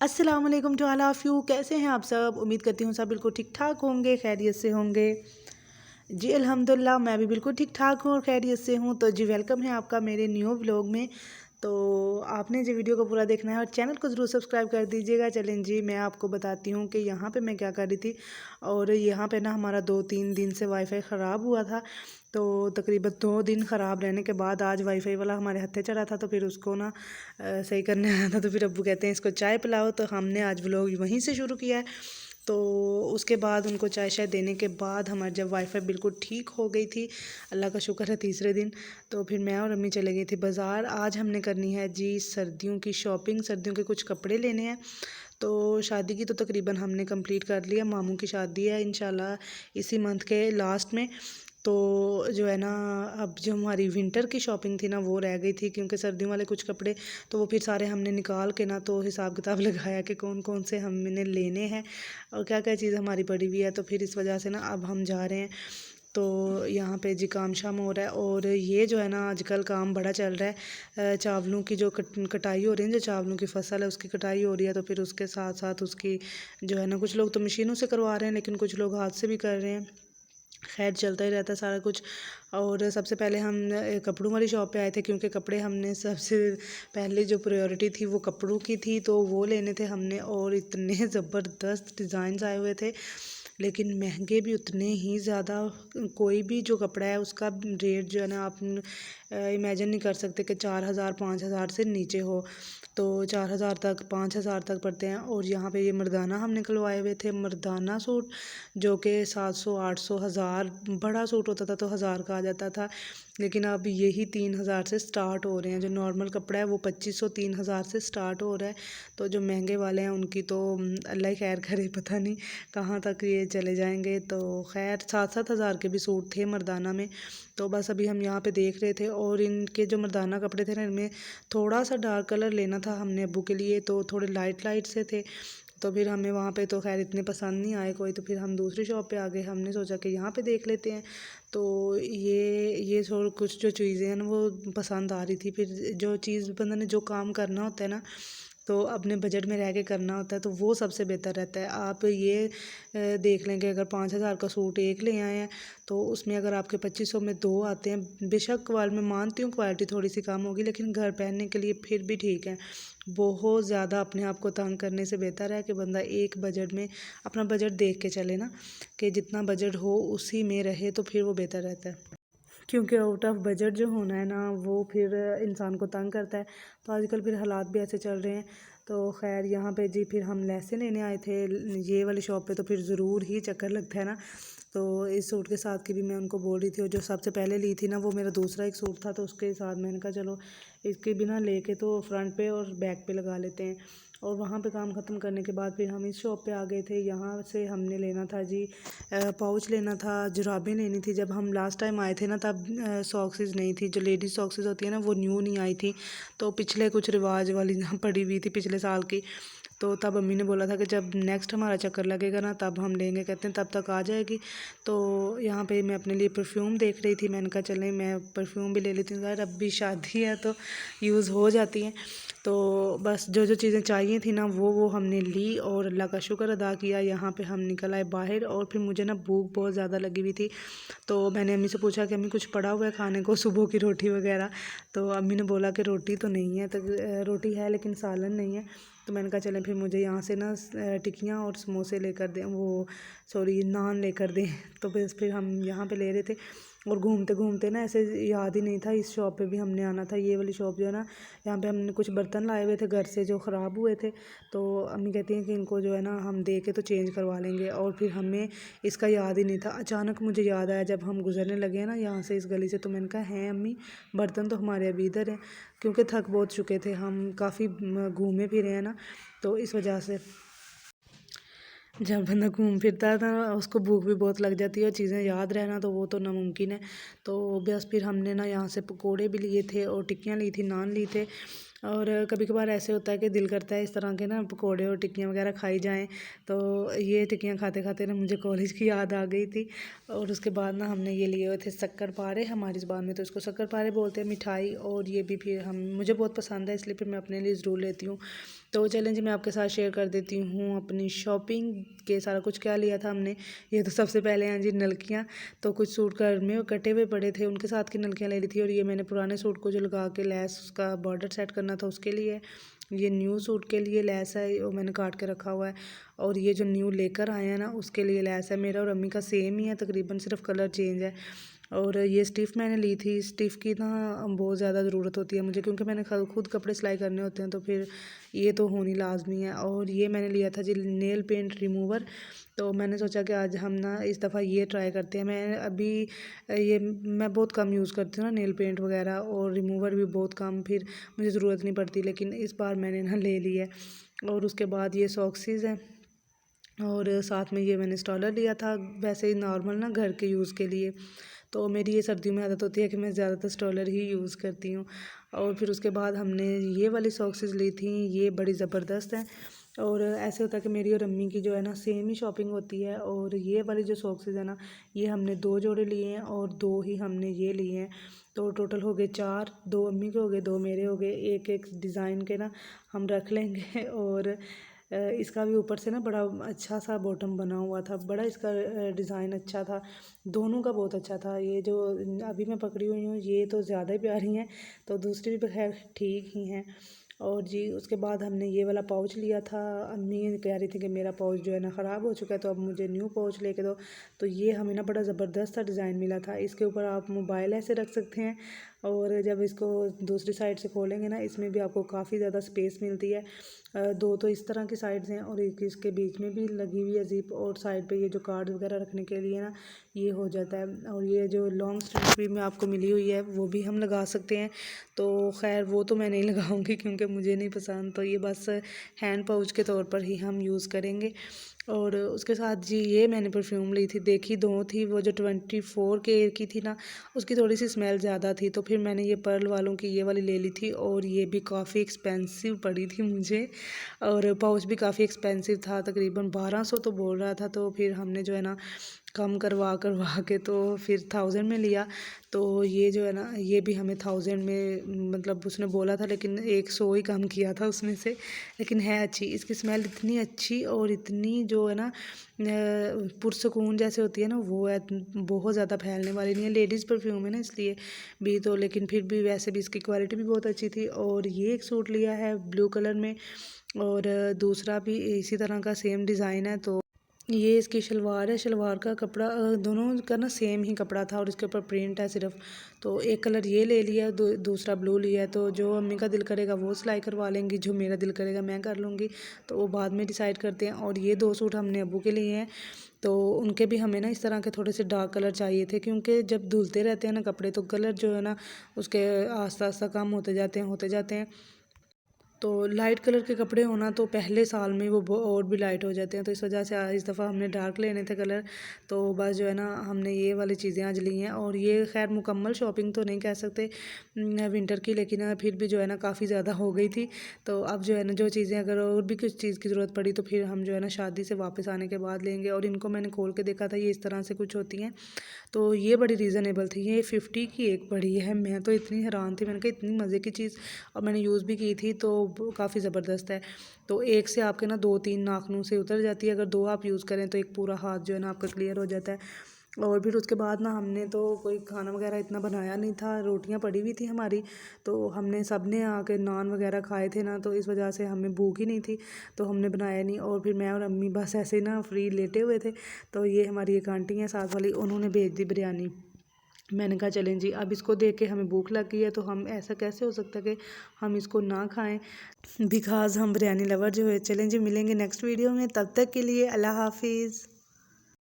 अस्सलाम वालेकुम to all of you. कैसे हैं आप सब? उम्मीद करती हूँ सब बिल्कुल ठीक ठाक होंगे, खैरियत से होंगे। जी अल्हम्दुलिल्लाह मैं भी बिल्कुल ठीक ठाक हूँ और खैरियत से हूँ। तो जी वेलकम है आपका मेरे न्यू व्लॉग में। तो आपने जी वीडियो को पूरा देखना है और चैनल को ज़रूर सब्सक्राइब कर दीजिएगा। चलें जी मैं आपको बताती हूँ कि यहाँ पे मैं क्या कर रही थी। और यहाँ पे ना हमारा 2-3 दिन से वाईफाई ख़राब हुआ था। तो तकरीबन 2 दिन ख़राब रहने के बाद आज वाईफाई वाला हमारे हत्थे चढ़ा था, तो फिर उसको ना सही करने आया था। तो फिर अब्बू कहते हैं इसको चाय पिलाओ, तो हमने आज व्लॉग वहीं से शुरू किया है। तो उसके बाद उनको चाय शाय देने के बाद हमारी जब वाईफाई बिल्कुल ठीक हो गई थी, अल्लाह का शुक्र है तीसरे दिन, तो फिर मैं और अम्मी चले गई थी बाज़ार। आज हमने करनी है जी सर्दियों की शॉपिंग, सर्दियों के कुछ कपड़े लेने हैं। तो शादी की तो तकरीबन हमने कंप्लीट कर लिया, मामू की शादी है इंशाल्लाह इसी मंथ के लास्ट में। तो जो है ना, अब जो हमारी विंटर की शॉपिंग थी ना वो रह गई थी, क्योंकि सर्दियों वाले कुछ कपड़े तो वो फिर सारे हमने निकाल के ना तो हिसाब किताब लगाया कि कौन कौन से हमने लेने हैं और क्या क्या चीज़ हमारी पड़ी हुई है। तो फिर इस वजह से ना अब हम जा रहे हैं। तो यहाँ पे जी काम शाम हो रहा है और ये जो है ना आजकल काम बड़ा चल रहा है। चावलों की जो कटाई हो रही है, जो चावलों की फसल है उसकी कटाई हो रही है। तो फिर उसके साथ साथ उसकी जो है ना, कुछ लोग तो मशीनों से करवा रहे हैं लेकिन कुछ लोग हाथ से भी कर रहे हैं। खैर चलता ही रहता है सारा कुछ। और सबसे पहले हम कपड़ों वाली शॉप पे आए थे, क्योंकि कपड़े हमने सबसे पहले जो प्रायोरिटी थी वो कपड़ों की थी, तो वो लेने थे हमने। और इतने ज़बरदस्त डिज़ाइंस आए हुए थे लेकिन महंगे भी उतने ही ज़्यादा। कोई भी जो कपड़ा है उसका रेट जो है ना, आप इमेजिन नहीं कर सकते कि 4,000 5,000 से नीचे हो। तो 4,000 तक 5,000 तक पड़ते हैं। और यहाँ पे ये मर्दाना हम निकलवाए हुए थे, मर्दाना सूट जो कि 700 800 हज़ार, बड़ा सूट होता था तो 1,000 का आ जाता था। लेकिन अब यही 3,000 से स्टार्ट हो रहे हैं। जो नॉर्मल कपड़ा है वो 2,500 3,000 से स्टार्ट हो रहा है। तो जो महंगे वाले हैं उनकी तो अल्लाह ही खैर करे, पता नहीं कहाँ तक ये चले जाएंगे। तो खैर 7-7 हज़ार के भी सूट थे मर्दाना में। तो बस अभी हम यहाँ पे देख रहे थे और इनके जो मर्दाना कपड़े थे ना, इनमें थोड़ा सा डार्क कलर लेना था हमने अब्बू के लिए, तो थोड़े लाइट लाइट से थे। तो फिर हमें वहाँ पे तो खैर इतने पसंद नहीं आए कोई, तो फिर हम दूसरी शॉप पे आ गए। हमने सोचा कि यहाँ पे देख लेते हैं। तो ये थोड़ा कुछ जो चीज़ें हैं ना वो पसंद आ रही थी। फिर जो चीज़ बंदा ने जो काम करना होता है ना, तो अपने बजट में रह के करना होता है, तो वो सबसे बेहतर रहता है। आप ये देख लें कि अगर 5,000 का सूट एक ले आए हैं, तो उसमें अगर आपके 2,500 में 2 आते हैं, बेशक क्वाल मैं मानती हूँ क्वालिटी थोड़ी सी कम होगी, लेकिन घर पहनने के लिए फिर भी ठीक है। बहुत ज़्यादा अपने आप को तंग करने से बेहतर है कि बंदा एक बजट में अपना बजट देख के चले ना, कि जितना बजट हो उसी में रहे, तो फिर वो बेहतर रहता है। क्योंकि आउट ऑफ बजट जो होना है ना वो फिर इंसान को तंग करता है। तो आजकल फिर हालात भी ऐसे चल रहे हैं। तो खैर यहाँ पे जी फिर हम लेसे लेने आए थे ये वाली शॉप पे, तो फिर ज़रूर ही चक्कर लगता है ना। तो इस सूट के साथ की भी मैं उनको बोल रही थी, और जो सबसे पहले ली थी ना वो मेरा दूसरा एक सूट था, तो उसके साथ मैंने कहा चलो इसके बिना लेके तो फ्रंट पे और बैक पे लगा लेते हैं। और वहाँ पे काम ख़त्म करने के बाद फिर हम इस शॉप पे आ गए थे। यहाँ से हमने लेना था जी पाउच लेना था, जुराबें लेनी थी। जब हम लास्ट टाइम आए थे ना तब सॉक्सेस नहीं थी, जो लेडीज सॉक्सेस होती है ना वो न्यू नहीं आई थी। तो पिछले कुछ रिवाज वाली ना पड़ी हुई थी पिछले साल की। तो तब अम्मी ने बोला था कि जब नेक्स्ट हमारा चक्कर लगेगा ना तब हम लेंगे, कहते हैं तब तक आ जाएगी। तो यहाँ पे मैं अपने लिए परफ्यूम देख रही थी, मैंने कहा चलें मैं परफ्यूम भी ले लेती हूँ, यार अब भी शादी है तो यूज़ हो जाती हैं। तो बस जो जो चीज़ें चाहिए थी ना वो हमने ली और अल्लाह का शुक्र अदा किया। यहाँ पे हम निकल आए बाहर और फिर मुझे ना भूख बहुत ज़्यादा लगी हुई थी। तो मैंने अम्मी से पूछा कि अम्मी कुछ पड़ा हुआ है खाने को, सुबह की रोटी वगैरह। तो अम्मी ने बोला कि रोटी तो नहीं है, तो रोटी है लेकिन सालन नहीं है। तो मैंने कहा चलें फिर मुझे यहाँ से ना टिक्कियाँ और समोसे लेकर दें, वो सॉरी नान लेकर दें। तो बस फिर हम यहाँ पे ले रहे थे और घूमते घूमते ना ऐसे याद ही नहीं था इस शॉप पे भी हमने आना था। ये वाली शॉप जो है ना, यहाँ पे हमने कुछ बर्तन लाए हुए थे घर से जो ख़राब हुए थे। तो अम्मी कहती हैं कि इनको जो है ना हम दे के तो चेंज करवा लेंगे, और फिर हमें इसका याद ही नहीं था। अचानक मुझे याद आया जब हम गुजरने लगे हैं ना यहाँ से इस गली से, तो मैंने कहा हैं अम्मी बर्तन तो हमारे अभी इधर हैं, क्योंकि थक बहुत चुके थे हम, काफ़ी घूमे फिरे हैं ना, तो इस वजह से जब बंदा घूम फिरता है ना उसको भूख भी बहुत लग जाती है, और चीज़ें याद रहना तो वो तो नामुमकिन है। तो बस फिर हमने ना यहाँ से पकोड़े भी लिए थे और टिक्कियाँ ली थी, नान ली थे। और कभी कभार ऐसे होता है कि दिल करता है इस तरह के ना पकोड़े और टिक्कियाँ वगैरह खाई जाएँ। तो ये टिक्कियाँ खाते खाते ना मुझे कॉलेज की याद आ गई थी। और उसके बाद ना हमने ये लिए हुए थे शक्कर पारे, हमारी ज़ुबान में तो इसको शक्कर पारे बोलते हैं, मिठाई। और ये भी फिर हम मुझे बहुत पसंद है इसलिए फिर मैं अपने लिए ज़रूर लेती हूँ। तो चलें जी, मैं आपके साथ शेयर कर देती हूँ अपनी शॉपिंग के सारा कुछ क्या लिया था हमने। ये तो सबसे पहले हैं जी नलकियाँ। तो कुछ सूट घर में कटे हुए पड़े थे, उनके साथ की नलकियाँ ले ली थी। और ये मैंने पुराने सूट को जो लगा के लैस उसका बॉर्डर सेट करना था उसके लिए। ये न्यू सूट के लिए लैस है, वो मैंने काट के रखा हुआ है। और ये जो न्यू लेकर आए हैं ना, उसके लिए लैस है। मेरा और अम्मी का सेम ही है तकरीबन, सिर्फ कलर चेंज है। और ये स्टिफ़ मैंने ली थी। स्टिफ़ की ना बहुत ज़्यादा ज़रूरत होती है मुझे, क्योंकि मैंने खुद कपड़े सिलाई करने होते हैं, तो फिर ये तो होनी लाजमी है। और ये मैंने लिया था जी नेल पेंट रिमूवर। तो मैंने सोचा कि आज हम ना इस दफ़ा ये ट्राई करते हैं। मैं बहुत कम यूज़ करती हूँ ना नेल पेंट वगैरह, और रिमूवर भी बहुत कम, फिर मुझे ज़रूरत नहीं पड़ती। लेकिन इस बार मैंने ना ले ली है। और उसके बाद ये सॉक्सेस हैं, और साथ में ये मैंने स्टॉलर लिया था, वैसे ही नॉर्मल ना घर के यूज़ के लिए। तो मेरी ये सर्दियों में आदत होती है कि मैं ज़्यादातर स्टॉलर ही यूज़ करती हूँ। और फिर उसके बाद हमने ये वाली सॉक्सेस ली थी, ये बड़ी ज़बरदस्त हैं। और ऐसे होता है कि मेरी और अम्मी की जो है ना सेम ही शॉपिंग होती है। और ये वाली जो सॉक्सेस है ना, ये हमने 2 जोड़े लिए हैं और 2 ही हमने ये लिए हैं। तो टोटल हो गए 4, 2 अम्मी के हो गए, 2 मेरे हो गए। एक एक डिज़ाइन के ना हम रख लेंगे। और इसका भी ऊपर से ना बड़ा अच्छा सा बॉटम बना हुआ था, बड़ा इसका डिज़ाइन अच्छा था। दोनों का बहुत अच्छा था। ये जो अभी मैं पकड़ी हुई हूँ ये तो ज़्यादा ही प्यारी हैं, तो दूसरी भी खैर ठीक ही हैं। और जी उसके बाद हमने ये वाला पाउच लिया था। अम्मी कह रही थी कि मेरा पाउच जो है ना ख़राब हो चुका है, तो अब मुझे न्यू पाउच लेके दो। तो ये हमें ना बड़ा ज़बरदस्त सा डिज़ाइन मिला था। इसके ऊपर आप मोबाइल ऐसे रख सकते हैं, और जब इसको दूसरी साइड से खोलेंगे ना, इसमें भी आपको काफ़ी ज़्यादा स्पेस मिलती है। 2 तो इस तरह की साइड्स हैं, और एक इसके बीच में भी लगी हुई है ज़िप, और साइड पे ये जो कार्ड वगैरह रखने के लिए ना ये हो जाता है। और ये जो लॉन्ग स्ट्रिप भी में आपको मिली हुई है वो भी हम लगा सकते हैं। तो खैर वो तो मैं नहीं लगाऊंगी क्योंकि मुझे नहीं पसंद, तो ये बस हैंड पाउच के तौर पर ही हम यूज़ करेंगे। और उसके साथ जी ये मैंने परफ्यूम ली थी, देखी 2 थी। वो जो 24 के की थी ना, उसकी थोड़ी सी स्मेल ज़्यादा थी, तो फिर मैंने ये पर्ल वालों की ये वाली ले ली थी। और ये भी काफ़ी एक्सपेंसिव पड़ी थी मुझे, और पाउच भी काफ़ी एक्सपेंसिव था, तकरीबन 1200 तो बोल रहा था। तो फिर हमने जो है ना कम करवा करवा के तो फिर 1000 में लिया। तो ये जो है ना ये भी हमें 1000 में, मतलब उसने बोला था, लेकिन 100 ही कम किया था उसमें से। लेकिन है अच्छी, इसकी स्मेल इतनी अच्छी और इतनी जो है ना पुरसकून जैसे होती है ना, वो है, बहुत ज़्यादा फैलने वाली नहीं है। लेडीज़ परफ्यूम है ना इसलिए भी, तो लेकिन फिर भी वैसे भी इसकी क्वालिटी भी बहुत अच्छी थी। और ये एक सूट लिया है ब्लू कलर में, और दूसरा भी इसी तरह का सेम डिज़ाइन है। तो ये इसकी शलवार है, शलवार का कपड़ा दोनों का ना सेम ही कपड़ा था, और इसके ऊपर प्रिंट है सिर्फ। तो एक कलर ये ले लिया, दूसरा ब्लू लिया है। तो जो अम्मी का दिल करेगा वो सिलाई करवा लेंगी, जो मेरा दिल करेगा मैं कर लूँगी, तो वो बाद में डिसाइड करते हैं। और ये 2 सूट हमने अब्बू के लिए हैं, तो उनके भी हमें ना इस तरह के थोड़े से डार्क कलर चाहिए थे, क्योंकि जब धुलते रहते हैं ना कपड़े, तो कलर जो है ना उसके आस्ता आस्ता कम होते जाते हैं। तो लाइट कलर के कपड़े होना तो पहले साल में वो और भी लाइट हो जाते हैं, तो इस वजह से इस दफ़ा हमने डार्क लेने थे कलर। तो बस जो है ना हमने ये वाली चीज़ें आज ली हैं। और ये खैर मुकम्मल शॉपिंग तो नहीं कह सकते विंटर की, लेकिन फिर भी जो है ना काफ़ी ज़्यादा हो गई थी। तो अब जो है ना जो चीज़ें अगर और भी कुछ चीज़ की ज़रूरत पड़ी तो फिर हम जो है ना शादी से वापस आने के बाद लेंगे। और इनको मैंने खोल के देखा था, ये इस तरह से कुछ होती हैं। तो ये बड़ी रीज़नेबल थी, ये 50 की एक पड़ी है। मैं तो इतनी हैरान थी, मैंने कहा इतनी मज़े की चीज़, और मैंने यूज़ भी की थी, तो काफ़ी ज़बरदस्त है। तो एक से आपके ना 2-3 नाखूनों से उतर जाती है, अगर 2 आप यूज़ करें तो एक पूरा हाथ जो है ना आपका क्लियर हो जाता है। और फिर उसके बाद ना हमने तो कोई खाना वगैरह इतना बनाया नहीं था, रोटियां पड़ी हुई थी हमारी, तो हमने सब ने आके नान वगैरह खाए थे ना, तो इस वजह से हमें भूख ही नहीं थी, तो हमने बनाया नहीं। और फिर मैं और अम्मी बस ऐसे ना फ्री लेटे हुए थे। तो ये हमारी एक आंटी हैं साथ वाली, उन्होंने भेज दी बिरयानी। मैंने कहा चलें जी, अब इसको देख के हमें भूख लग गई है, तो हम ऐसा कैसे हो सकता है कि हम इसको ना खाएं, बिकॉज़ हम बिरयानी लवर जो है। चलें जी, मिलेंगे नेक्स्ट वीडियो में, तब तक के लिए अल्लाह हाफिज़।